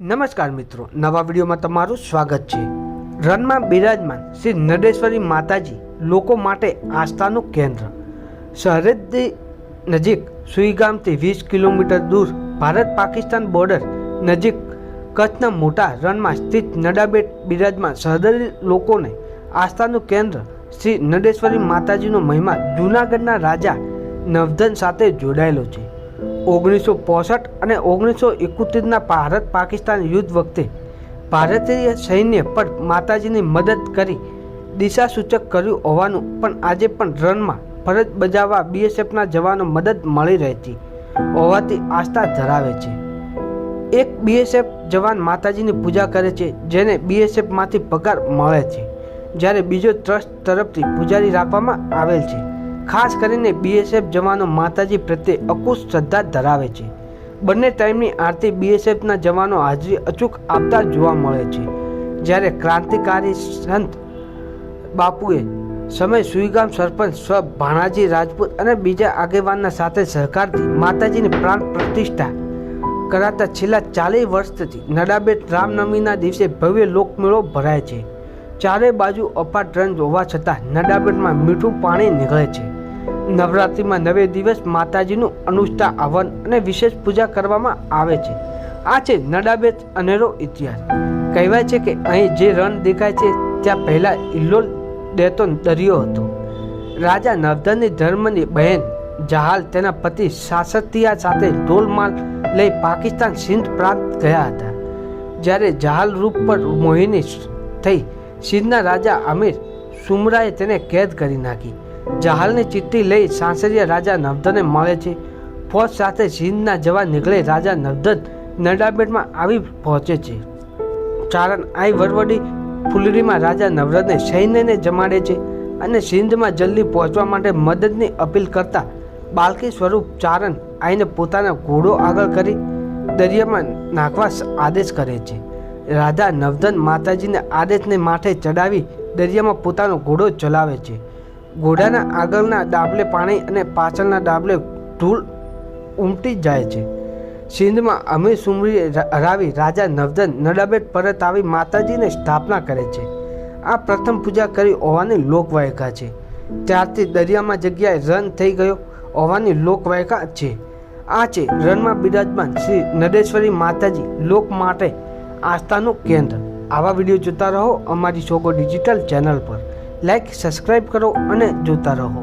નમસ્કાર મિત્રો, નવા વિડીયોમાં તમારું સ્વાગત છે। રણમાં બિરાજમાન શ્રી નડેશ્વરી માતાજી લોકો માટે આસ્થાનું કેન્દ્ર। સરહદ નજીક સુઈગામથી 20 કિલોમીટર દૂર ભારત પાકિસ્તાન બોર્ડર નજીક કચ્છના મોટા રણમાં સ્થિત નડાબેટ બિરાજમાન સરહદી લોકોને આસ્થાનું કેન્દ્ર શ્રી નડેશ્વરી માતાજીનો મહિમા જૂનાગઢના રાજા નવધન સાથે જોડાયેલો છે। 1965 અને 1971ના ભારત પાકિસ્તાન યુદ્ધ વખતે ભારતીય સૈન્ય પર માતાજીની મદદ કરી દિશા સૂચક કર્યું હોવાનું પણ આજે પણ રણમાં ફરજ બજાવવા બીએસએફના જવાનો મદદ મળી રહેતી હોવાથી આસ્થા ધરાવે છે। એક બીએસએફ જવાન માતાજીની પૂજા કરે છે, જેને બીએસએફમાંથી પગાર મળે છે, જ્યારે બીજો ટ્રસ્ટ તરફથી પૂજારી રાખવામાં આવેલ છે। ખાસ કરીને બીએસએફ જવાનો માતાજી પ્રત્યે અકૂટ શ્રદ્ધા ધરાવે છે। બંને ટાઈમની આરતી બીએસએફના જવાનો હાજરી અચૂક આપતા જોવા મળે છે। જ્યારે ક્રાંતિકારી સંત બાપુએ સમય સુઈગામ સરપંચ સ્વ ભાણાજી રાજપૂત અને બીજા આગેવાનના સાથે સહકારથી માતાજીની પ્રાણ પ્રતિષ્ઠા કરાતા છેલ્લા 40 વર્ષથી નડાબેટ રામનવમીના દિવસે ભવ્ય લોકમેળો ભરાય છે। ચારે બાજુ અપાટ રંગ હોવા છતાં નડાબેટમાં મીઠું પાણી નીકળે છે। નવરાત્રિમાં 9 દિવસ માતાજીનું અનુષ્ઠા હવન અને વિશેષ પૂજા કરવામાં આવે છે। આ છે નડાબેટ અનેરો ઇતિહાસ। કહેવાય છે કે અહીં જે રણ દેખાય છે ત્યાં પહેલાં ઇલ્લોલ દેતો દરિયો હતો। રાજા નવધનની ધર્મની બહેન જહાલ તેના પતિ સાસતિયા સાથે ઢોલમાલ લઈ પાકિસ્તાન સિંધ પ્રાંત ગયા હતા। જ્યારે જહાલ રૂપ પર મોહિની થઈ સિંધના રાજા અમીર સુમરાએ તેને કેદ કરી નાખી। જહાલની ચિઠ્ઠી લઈ સાંસરિયા રાજા નવધને મળે છે। ફોજ સાથે સિંધના જવાન નીકળે રાજા નવધન નડાબેટમાં આવી પહોંચે છે। ચારણ આઈ વરવડી ફુલરીમાં રાજા નવધને સૈન્યને જમાડે છે અને સિંધમાં જલ્દી પહોંચવા માટે મદદની અપીલ કરતા બાલકી સ્વરૂપ ચારણ આઈને પોતાના ઘોડો આગળ કરી દરિયામાં નાખવા આદેશ કરે છે। રાજા નવધન માતાજીને આદેશને માથે ચડાવી દરિયામાં પોતાનો ઘોડો ચલાવે છે। ઘોડાના આગળના ડાબલે પાણી અને પાછળના ડાબલે ધૂળ ઉમટી જાય છે। સિંધમાં અમીર સુમરીએ હરાવી રાજા નવધન નડાબેટ પરત આવી માતાજીની સ્થાપના કરે છે। આ પ્રથમ પૂજા કરી હોવાની લોકવાયકા છે। ત્યારથી દરિયામાં જગ્યાએ રન થઈ ગયો હોવાની લોકવાયકા છે। આ છે રણમાં બિરાજમાન શ્રી નડેશ્વરી માતાજી લોક માટે આસ્થાનું કેન્દ્ર। આવા વિડીયો જોતા રહો અમારી સોગો ડિજિટલ ચેનલ પર। લાઈક સબસ્ક્રાઈબ કરો અને જોતા રહો।